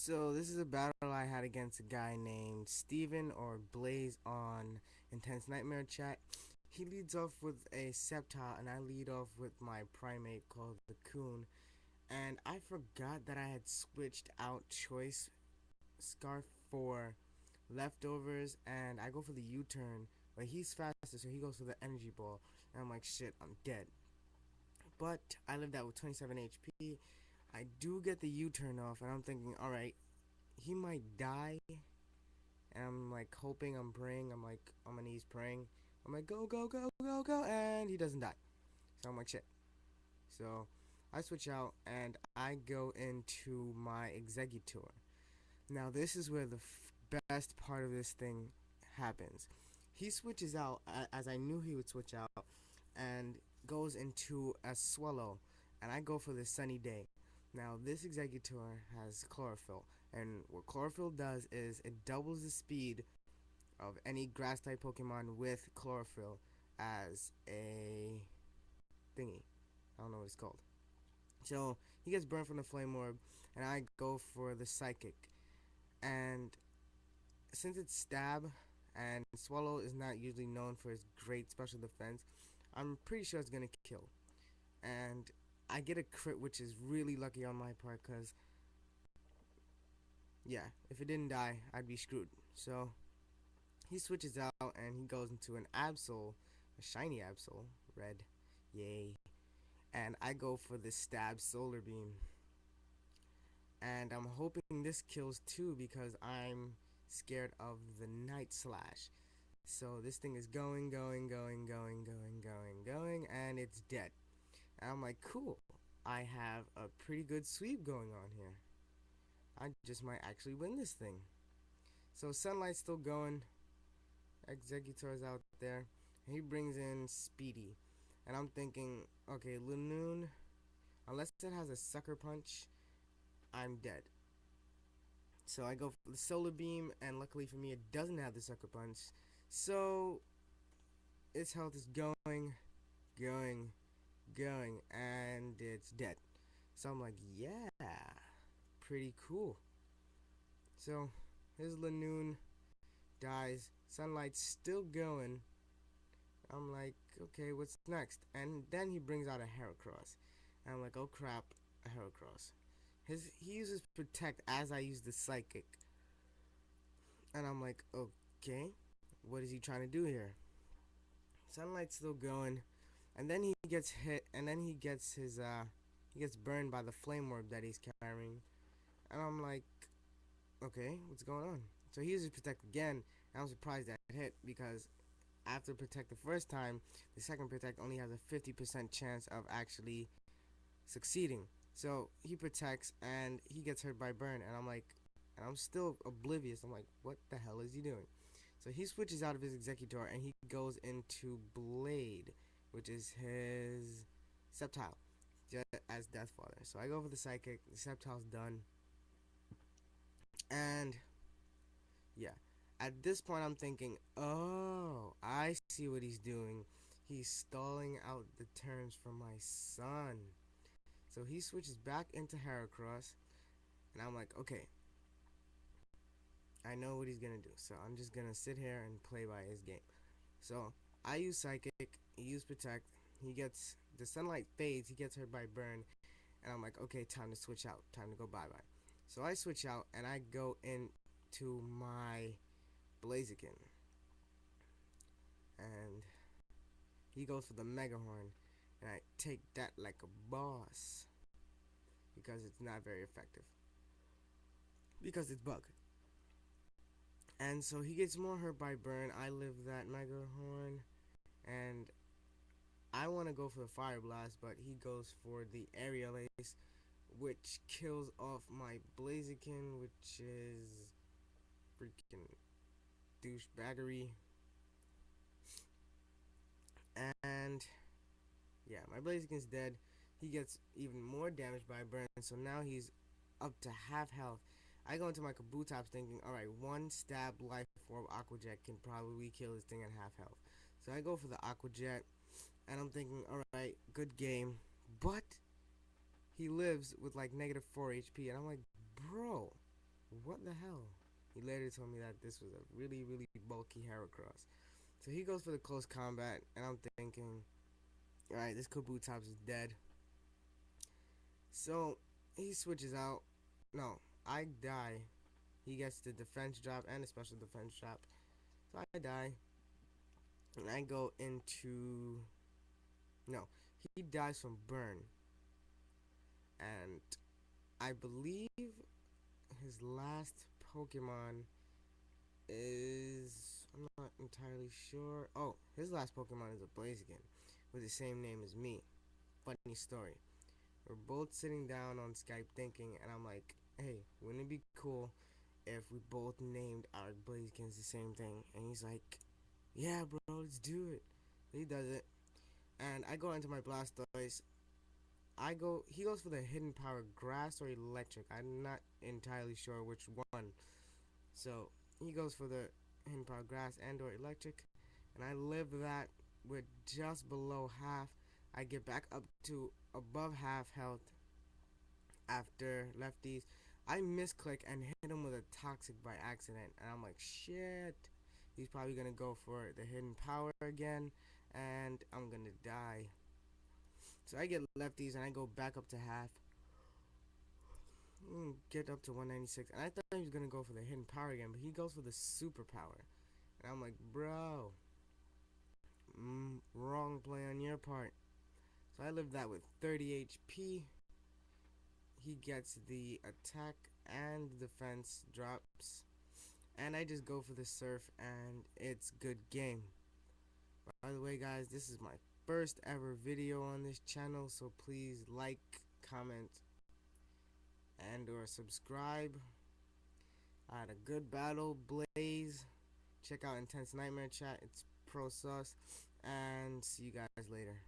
So this is a battle I had against a guy named Steven or Blaaz on Intense Nightmare Chat. He leads off with a Sceptile and I lead off with my primate called the Coon. And I forgot that I had switched out Choice Scarf for Leftovers and I go for the U-turn. But he's faster so he goes for the Energy Ball. And I'm like, shit, I'm dead. But I lived out with 27 HP. I do get the U-turn off and I'm thinking, alright, he might die, and I'm like hoping, I'm praying, I'm like on my knees praying. I'm like, go, go, go, go, go, and he doesn't die. So I'm like, shit. So I switch out and I go into my Executor. Now this is where the best part of this thing happens. He switches out as I knew he would switch out and goes into a Swallow, and I go for the Sunny Day. Now this Executor has Chlorophyll, and what Chlorophyll does is it doubles the speed of any grass type Pokemon with Chlorophyll as a thingy. I don't know what it's called. So he gets burned from the Flame Orb, and I go for the Psychic. And since it's Stab, and Swallow is not usually known for its great special defense, I'm pretty sure it's gonna kill. And I get a crit, which is really lucky on my part, because, yeah, if it didn't die, I'd be screwed. So he switches out and he goes into an Absol, a shiny Absol, red, yay. And I go for the Stab Solar Beam. And I'm hoping this kills too because I'm scared of the Night Slash. So this thing is going, going, going, going, going, going, going, and it's dead. And I'm like, cool. I have a pretty good sweep going on here. I just might actually win this thing. So Sunlight's still going. Executor's out there. He brings in Speedy. And I'm thinking, okay, Lanoon, unless it has a Sucker Punch, I'm dead. So I go for the Solar Beam, and luckily for me, it doesn't have the Sucker Punch. So its health is going, going, going, and it's dead. So I'm like, yeah, pretty cool. So his Lanoon dies. Sunlight's still going. I'm like, okay, what's next? And then he brings out a Heracross. And I'm like, oh crap, a Heracross. He uses Protect as I use the Psychic. And I'm like, okay, what is he trying to do here? Sunlight's still going. And then he gets hit, and then he gets burned by the Flame Orb that he's carrying. And I'm like, okay, what's going on? So he uses Protect again, and I'm surprised that it hit because after Protect the first time, the second Protect only has a 50% chance of actually succeeding. So he protects and he gets hurt by burn, and I'm like, and I'm still oblivious. I'm like, what the hell is he doing? So he switches out of his Executor and he goes into Blade, which is his Sceptile, just as Deathfather. So I go for the Psychic. The Sceptile's done, and yeah. At this point, I'm thinking, oh, I see what he's doing. He's stalling out the turns for my son. So he switches back into Heracross, and I'm like, okay, I know what he's gonna do. So I'm just gonna sit here and play by his game. So I use Psychic, he used Protect, he gets, the Sunlight fades, he gets hurt by Burn, and I'm like, okay, time to switch out, time to go bye-bye. So I switch out, and I go into my Blaziken, and he goes for the Mega Horn, and I take that like a boss, because it's not very effective, because it's bug. And so he gets more hurt by Burn. I live that Mega Horn, and I want to go for the Fire Blast, but he goes for the Aerial Ace, which kills off my Blaziken, which is freaking douchebaggery. And yeah, my Blaziken's dead. He gets even more damage by Burn, so now he's up to half health. I go into my Kabutops thinking, alright, one stab Life Orb Aqua Jet can probably kill this thing at half health. So I go for the Aqua Jet, and I'm thinking, alright, good game. But he lives with like -4 HP, and I'm like, bro, what the hell? He later told me that this was a really, really bulky Heracross. So he goes for the close combat, and I'm thinking, alright, this Kabutops is dead. So he switches out. No, I die. He gets the defense drop and a special defense drop. So I die. And I go into. No, he dies from burn. And I believe his last Pokemon is. I'm not entirely sure. Oh, his last Pokemon is a Blaziken with the same name as me. Funny story. We're both sitting down on Skype thinking, and I'm like, hey, wouldn't it be cool if we both named our Blazekins the same thing? And he's like, yeah, bro, let's do it. He does it. And I go into my Blastoise. He goes for the hidden power, grass or electric. I'm not entirely sure which one. So he goes for the hidden power, grass and or electric. And I live that with just below half. I get back up to above half health after lefties. I misclick and hit him with a toxic by accident, and I'm like, shit. He's probably gonna go for the hidden power again, and I'm gonna die. So I get lefties and I go back up to half. Get up to 196, and I thought he was gonna go for the hidden power again, but he goes for the super power, and I'm like, bro, wrong play on your part. So I live that with 30 HP. He gets the attack and defense drops, and I just go for the surf, and it's good game. By the way, guys, this is my first ever video on this channel, so please like, comment, and or subscribe. I had a good battle, Blaze. Check out Intense Nightmare chat. It's pro sus, and see you guys later.